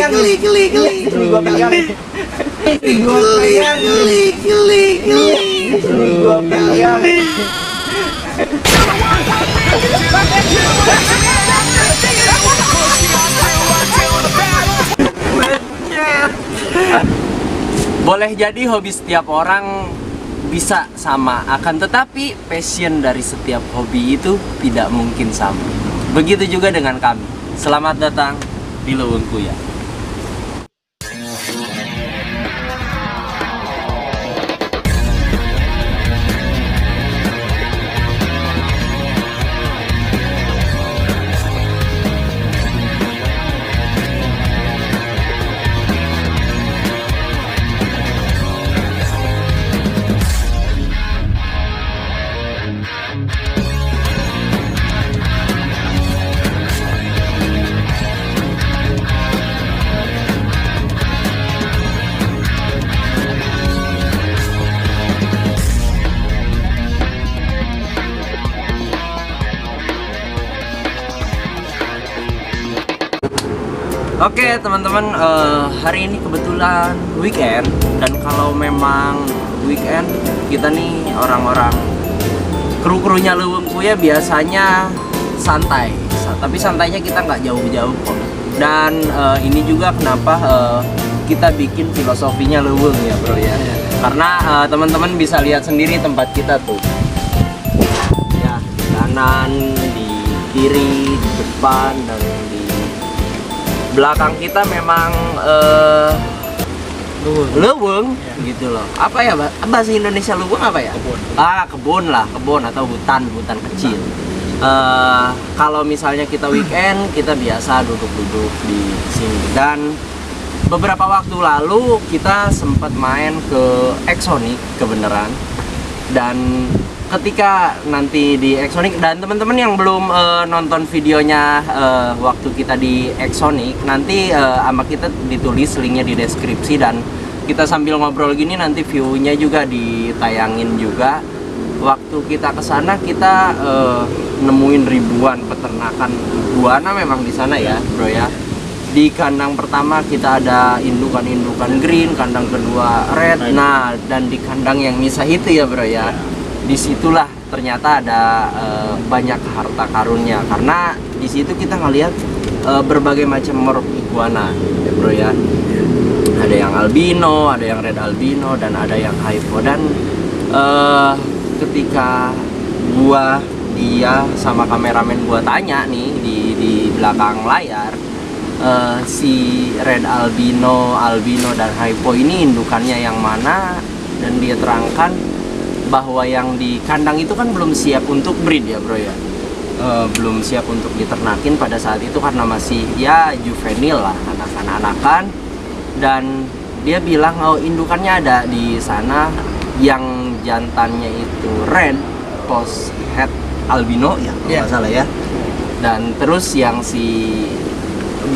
pegang geli. Gua pegang. Gua pegang geli. Gua pegang. Boleh jadi hobi setiap orang bisa sama, akan tetapi passion dari setiap hobi itu tidak mungkin sama. Begitu juga dengan kami. Selamat datang di Leuweung Kuya. Oke teman-teman, hari ini kebetulan weekend, dan kalau memang weekend kita nih orang-orang kru-krunya Leuweung Kuya biasanya santai, tapi santainya kita nggak jauh-jauh kok. Dan ini juga kenapa kita bikin filosofinya Leuweung ya bro ya, karena teman-teman bisa lihat sendiri tempat kita tuh ya, di kanan, di kiri, di depan, dan di belakang kita memang Leuweung gitu loh. Apa ya bahasa Indonesia Leuweung apa ya? Kebun lah, kebun atau hutan kecil. Kalau misalnya kita weekend, kita biasa duduk-duduk di sini. Dan beberapa waktu lalu kita sempat main ke Exonic kebenaran. Dan ketika nanti di Exonic, dan teman-teman yang belum nonton videonya waktu kita di Exonic, nanti sama kita ditulis linknya di deskripsi, dan kita sambil ngobrol gini nanti view-nya juga ditayangin juga. Waktu kita ke sana kita nemuin ribuan peternakan iguana memang di sana ya bro ya. Di kandang pertama kita ada indukan-indukan green, kandang kedua red. Nah, dan di kandang yang misah itu ya bro ya, disitulah ternyata ada banyak harta karunnya, karena di situ kita ngelihat berbagai macam morph iguana ya bro ya. Ada yang albino, ada yang red albino, dan ada yang hypo. Dan ketika dia sama kameramen gua tanya nih di belakang layar, si red albino, dan hypo ini indukannya yang mana, dan dia terangkan bahwa yang di kandang itu kan belum siap untuk breed ya bro ya, belum siap untuk diternakin pada saat itu karena masih ya juvenil lah, anakan-anakan. Dan dia bilang indukannya ada di sana, yang jantannya itu red post head albino ya kalau nggak salah ya, dan terus yang si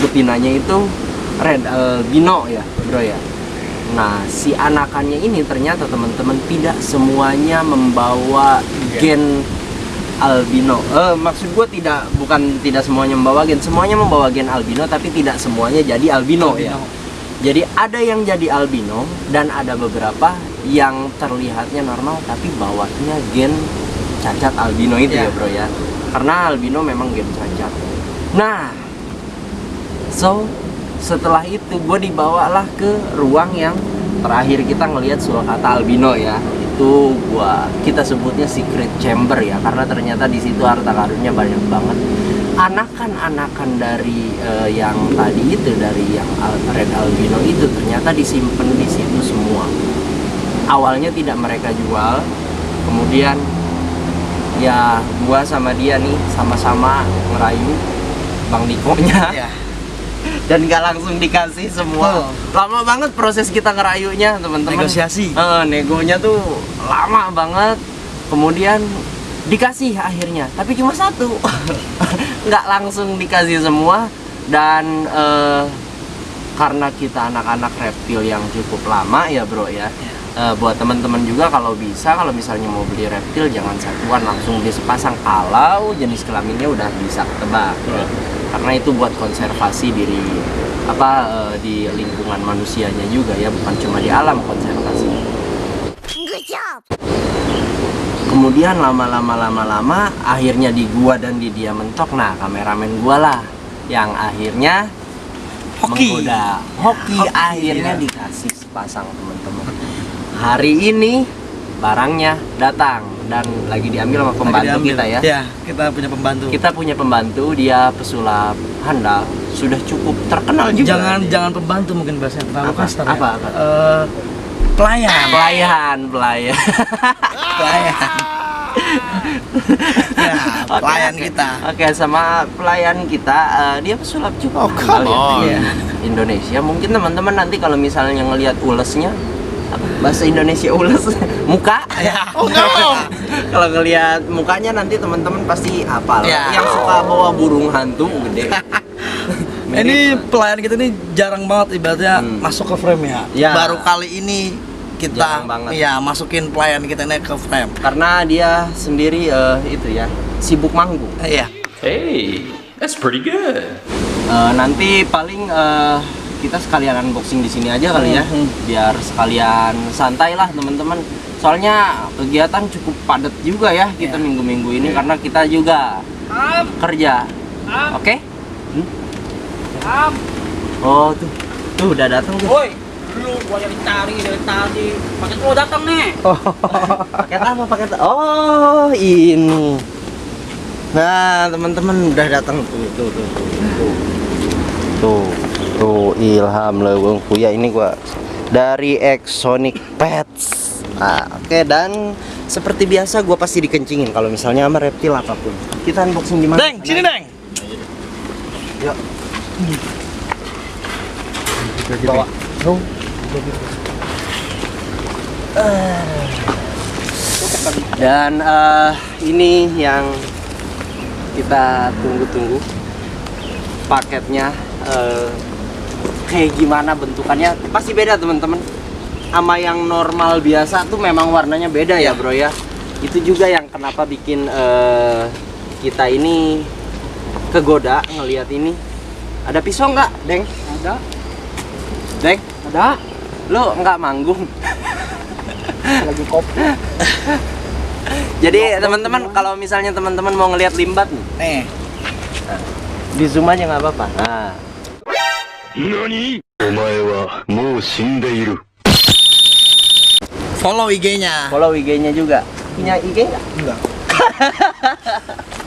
betinanya itu red albino ya bro ya. Nah, si anakannya ini ternyata teman-teman tidak semuanya membawa gen albino. Maksud gue bukan tidak semuanya membawa gen, semuanya membawa gen albino, tapi tidak semuanya jadi albino ya. Jadi ada yang jadi albino, dan ada beberapa yang terlihatnya normal tapi bawanya gen cacat albino itu ya bro ya. Karena albino memang gen cacat. Nah, setelah itu gue dibawalah ke ruang yang terakhir kita ngelihat sulcata albino ya. Itu kita sebutnya secret chamber ya, karena ternyata di situ harta karunnya banyak banget. Anakan-anakan dari yang tadi itu, dari yang red albino itu ternyata disimpan di situ semua. Awalnya tidak mereka jual, kemudian ya gua sama dia nih sama-sama ngerayu Bang Niko-nya. Dan gak langsung dikasih semua. Lama banget proses kita ngerayunya teman-teman. Negosiasi. Negonya tuh lama banget. Kemudian dikasih akhirnya, tapi cuma satu. Nggak langsung dikasih semua. Dan karena kita anak-anak reptil yang cukup lama ya bro ya, buat teman-teman juga kalau bisa, kalau misalnya mau beli reptil jangan satuan, langsung beli sepasang kalau jenis kelaminnya udah bisa ketebak. karena itu buat konservasi diri di lingkungan manusianya juga ya, bukan cuma di alam konservasi. Kemudian lama-lama akhirnya di gua dan di dia mentok. Nah, kameramen gua lah yang akhirnya menggoda. Hoki akhirnya dikasih sepasang teman-teman. Hari ini barangnya datang dan lagi diambil sama pembantu kita ya. Ya, kita punya pembantu. Kita punya pembantu, dia pesulap handal, sudah cukup terkenal juga. Jangan pembantu, mungkin bahasanya terlalu kasar. Apa? Pelayan. Pelayan. Ya, pelayan kita. Oke, sama pelayan kita, dia pesulap juga. Oh, come on. Ya. Indonesia. Mungkin teman-teman nanti kalau misalnya ngelihat ulesnya, bahasa Indonesia ules, muka. Ya. Oh no. Kalau ngelihat mukanya nanti teman-teman pasti hafal. Ya. Yang suka bawa burung hantu gede. Ini pelayan kita ini jarang banget ibaratnya masuk ke frame ya. Ya. Baru kali ini kita masukin pelayan kita ini ke frame. Karena dia sendiri itu ya, sibuk manggung. Iya. Hey, that's pretty good. Nanti paling kita sekalian unboxing di sini aja kali ya, biar sekalian santai lah teman-teman. Soalnya kegiatan cukup padat juga ya kita minggu-minggu ini karena kita juga kerja. Oke? Oh tuh udah datang tuh. Woi, lu gua yang cari dari tadi. Paket lo datang nih. Paket apa paket? Oh ini. Nah teman-teman udah datang tuh Ilham Leweng Kuya ini gua dari Exonic Pets. Nah, oke, dan seperti biasa gua pasti dikencingin kalau misalnya sama reptil apapun. Kita unboxing di mana? Deng, sini Deng. Yuk. Bawa. Dan ini yang kita tunggu-tunggu, paketnya kayak gimana bentukannya pasti beda teman-teman sama yang normal biasa tuh, memang warnanya beda ya bro ya. Itu juga yang kenapa bikin kita ini kegoda ngelihat ini. Ada pisau nggak, Deng? Ada. Deng? Ada. Lu nggak manggung? Lagi kopi. Jadi teman-teman kalau misalnya teman-teman mau ngelihat limbat nih, Nih. di zoom aja nggak apa-apa. Nah. Nani? Omae wa mou shindeiru. Follow IG-nya. Follow IG-nya juga. Punya IG nggak? Enggak.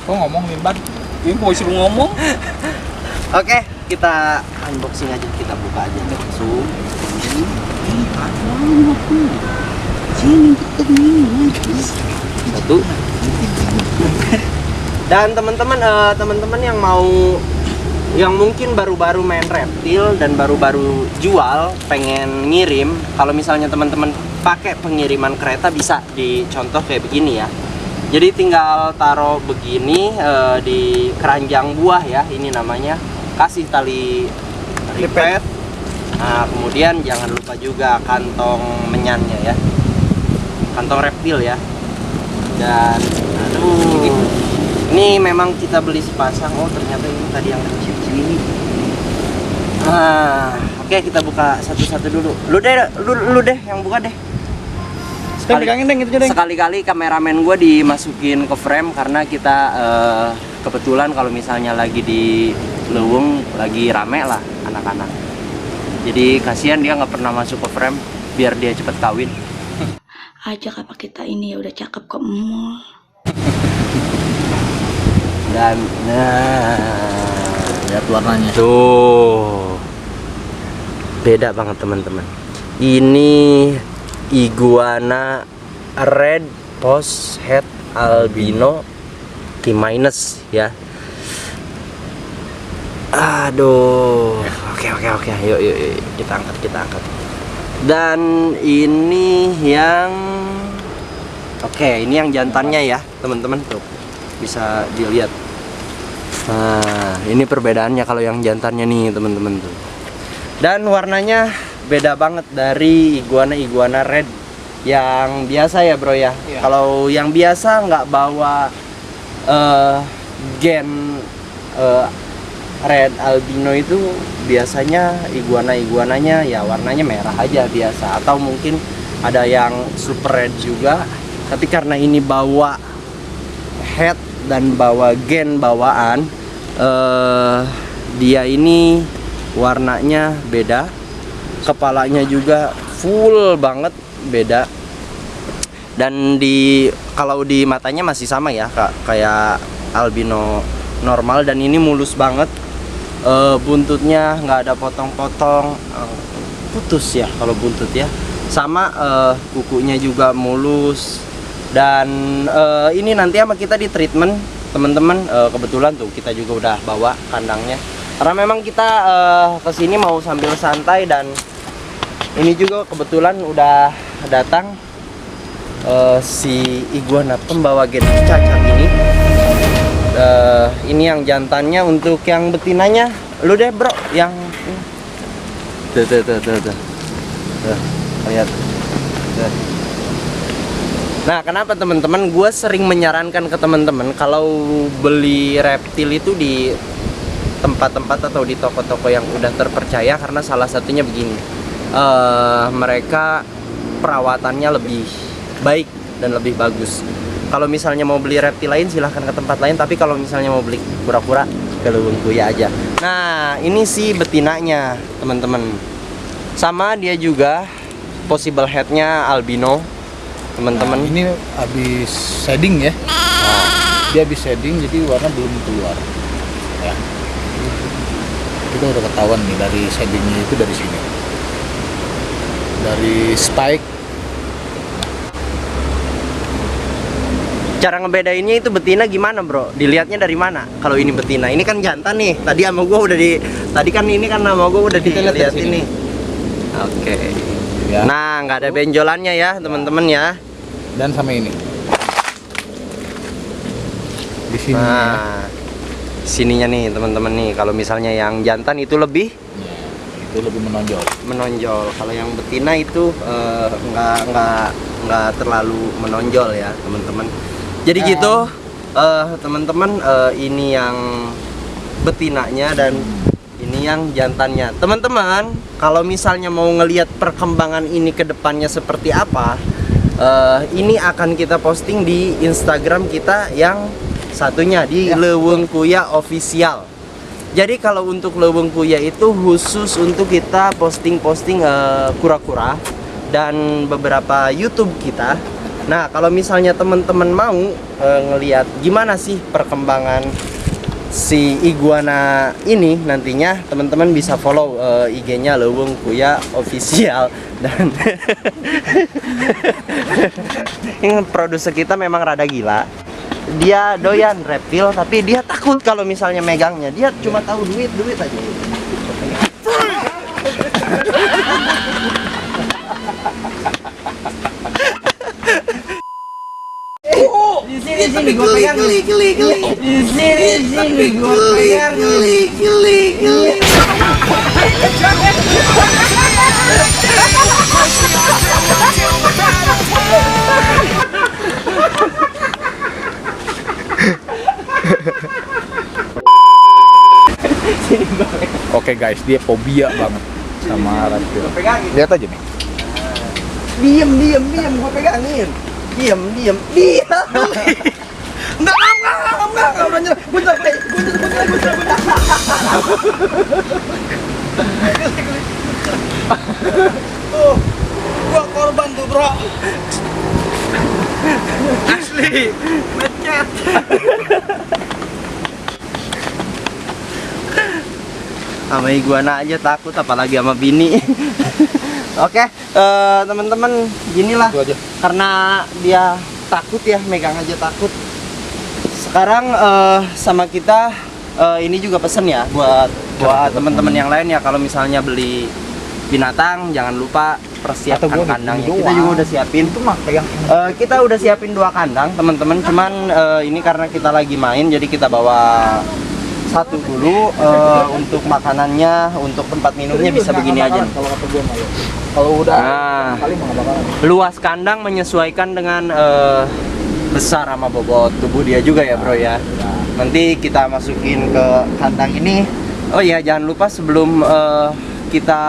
Kok ngomong limbat? Ini gua suruh ngomong. Oke, kita unboxing aja, kita buka aja langsung. Satu. Dan teman-teman yang mungkin baru-baru main reptil dan baru-baru jual, pengen ngirim, kalau misalnya teman-teman pakai pengiriman kereta bisa dicontoh kayak begini ya. Jadi tinggal taruh begini di keranjang buah ya, ini namanya. Kasih tali ripet. Nah, kemudian jangan lupa juga kantong menyannya ya, kantong reptil ya. Dan ini memang kita beli sepasang. Oh ternyata ini tadi yang kecil-kecil ini. Nah, oke, kita buka satu-satu dulu. Lu deh yang buka deh. Pegangin Deng, itu Deng. Sekali-kali kameramen gue dimasukin ke frame karena kita kebetulan kalau misalnya lagi di Leweng lagi rame lah anak-anak. Jadi kasihan dia nggak pernah masuk ke frame biar dia cepet kawin. Ajak apa kita ini ya udah cakep kok mall. Dan Lihat warnanya. tuh beda banget teman-teman. Ini iguana red post head albino T- ya. Aduh, oke, yuk, kita angkat. Dan ini yang, ini yang jantannya ya, teman-teman tuh bisa dilihat. Nah, ini perbedaannya kalau yang jantannya nih, teman-teman tuh. Dan warnanya beda banget dari iguana red yang biasa ya, bro ya. Kalau yang biasa nggak bawa gen red albino itu biasanya iguananya ya warnanya merah aja biasa, atau mungkin ada yang super red juga. Tapi karena ini bawa head dan bawa gen bawaan, dia ini warnanya beda, kepalanya juga full banget beda, dan kalau di matanya masih sama ya kayak albino normal, dan ini mulus banget. Buntutnya nggak ada potong-potong, putus ya kalau buntut ya, sama kukunya juga mulus. Dan ini nanti sama kita di treatment teman-teman, kebetulan tuh kita juga udah bawa kandangnya, karena memang kita kesini mau sambil santai. Dan ini juga kebetulan udah datang si iguana pembawa gen cacat ini. Ini yang jantannya, untuk yang betinanya lu deh bro, yang tuh lihat. Nah, kenapa teman-teman gue sering menyarankan ke teman-teman kalau beli reptil itu di tempat-tempat atau di toko-toko yang udah terpercaya, karena salah satunya begini, mereka perawatannya lebih baik dan lebih bagus. Kalau misalnya mau beli reptil lain silahkan ke tempat lain, tapi kalau misalnya mau beli kura-kura ke Leuweung Kuya aja. Nah, ini sih betinanya teman-teman, sama dia juga possible headnya albino teman-teman. Nah, ini habis shading ya. Dia habis shading jadi warna belum keluar ya. Kita udah ketahuan nih dari shadingnya itu dari sini, dari spike. Cara ngebedainnya itu betina gimana bro? Dilihatnya dari mana? Kalau ini betina, ini kan jantan nih. Tadi sama gua udah tadi kan ini kan sama gua udah Kita lihat dilihat dari ini. sini. Oke. Ya. Nah, nggak ada benjolannya ya teman-teman ya. Dan sama ini di sini Nah, sininya nih teman-teman nih. Kalau misalnya yang jantan itu lebih ya, itu lebih menonjol. Kalau yang betina itu nggak terlalu menonjol ya teman-teman. Jadi gitu teman-teman, ini yang betinanya dan ini yang jantannya. Teman-teman, kalau misalnya mau ngelihat perkembangan ini ke depannya seperti apa, ini akan kita posting di Instagram kita yang satunya di Leuweung Kuya Official. Jadi kalau untuk Leuweung Kuya itu khusus untuk kita posting-posting kura-kura dan beberapa YouTube kita. Nah, kalau misalnya teman-teman mau ngelihat gimana sih perkembangan si iguana ini nantinya, teman-teman bisa follow IG-nya Leuweung Kuya Official. Dan yang produser kita memang rada gila. Dia doyan reptil tapi dia takut kalau misalnya megangnya. Dia cuma tahu duit aja. Di sini gua pegang. Di sini gua pegang. Oke guys, dia fobia banget sama reptil. Pegangin. Lihat aja nih. Diam, gua pegangin. Diam. Enggak, udah nyerah. Gua capek. Tuh, gua korban tuh bro. Asli, lecet. Sama iguana aja takut, apalagi sama bini. Oke, teman-teman, ginilah. Itu aja. Karena dia takut ya, megang aja takut. Sekarang sama kita ini juga pesen ya buat teman-teman yang lain ya, kalau misalnya beli binatang jangan lupa persiapkan Atau gua kandangnya. doang. Kita juga udah siapin. Itu mah pegang. Kita udah siapin 2 kandang teman-teman, cuman ini karena kita lagi main jadi kita bawa satu dulu. Untuk makanannya, untuk tempat minumnya bisa begini aja. Kalau kata gua mah ya. Kalau udah kali mah nggak bakalan. Luas kandang menyesuaikan dengan besar sama bobot tubuh dia juga ya bro ya. Nanti kita masukin ke kandang ini Oh iya, jangan lupa sebelum kita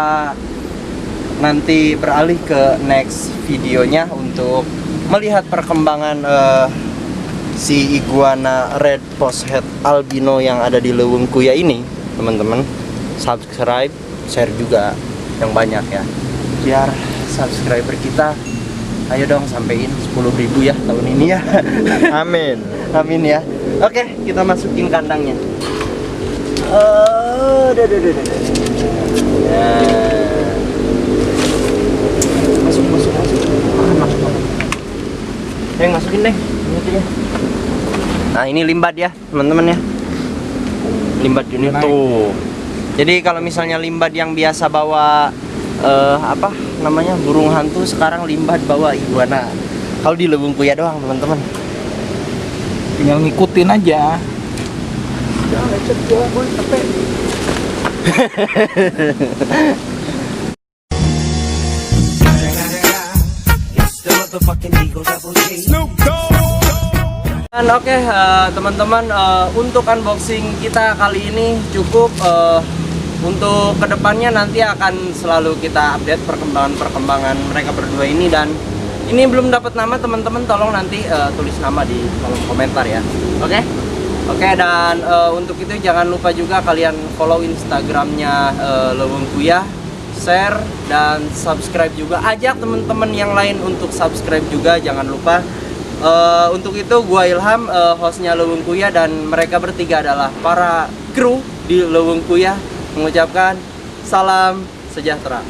nanti beralih ke next videonya untuk melihat perkembangan si iguana red poshead albino yang ada di Leuweung Kuya ini, teman-teman. Subscribe, share juga yang banyak ya, biar subscriber kita ayo dong sampein 10.000 ya tahun ini ya. Amin. Amin ya. Oke, kita masukin kandangnya. Masuk. Yang masukin deh. Nah, ini limbat ya, teman-teman ya. Limbat ini tuh. Jadi kalau misalnya limbat yang biasa bawa apa namanya burung hantu, sekarang limbat bawa iguana. Kalau di Leuweung Kuya doang, teman-teman. Tinggal ngikutin aja. Dan oke, teman-teman, untuk unboxing kita kali ini cukup. Untuk kedepannya nanti akan selalu kita update perkembangan mereka berdua ini, dan ini belum dapat nama, teman-teman tolong nanti tulis nama di kolom komentar ya. Oke, dan untuk itu jangan lupa juga kalian follow Instagramnya Leuweung Kuya, share dan subscribe juga. Ajak teman-teman yang lain untuk subscribe juga, jangan lupa. Untuk itu gua Ilham, hostnya Leuweung Kuya, dan mereka bertiga adalah para kru di Leuweung Kuya, mengucapkan salam sejahtera.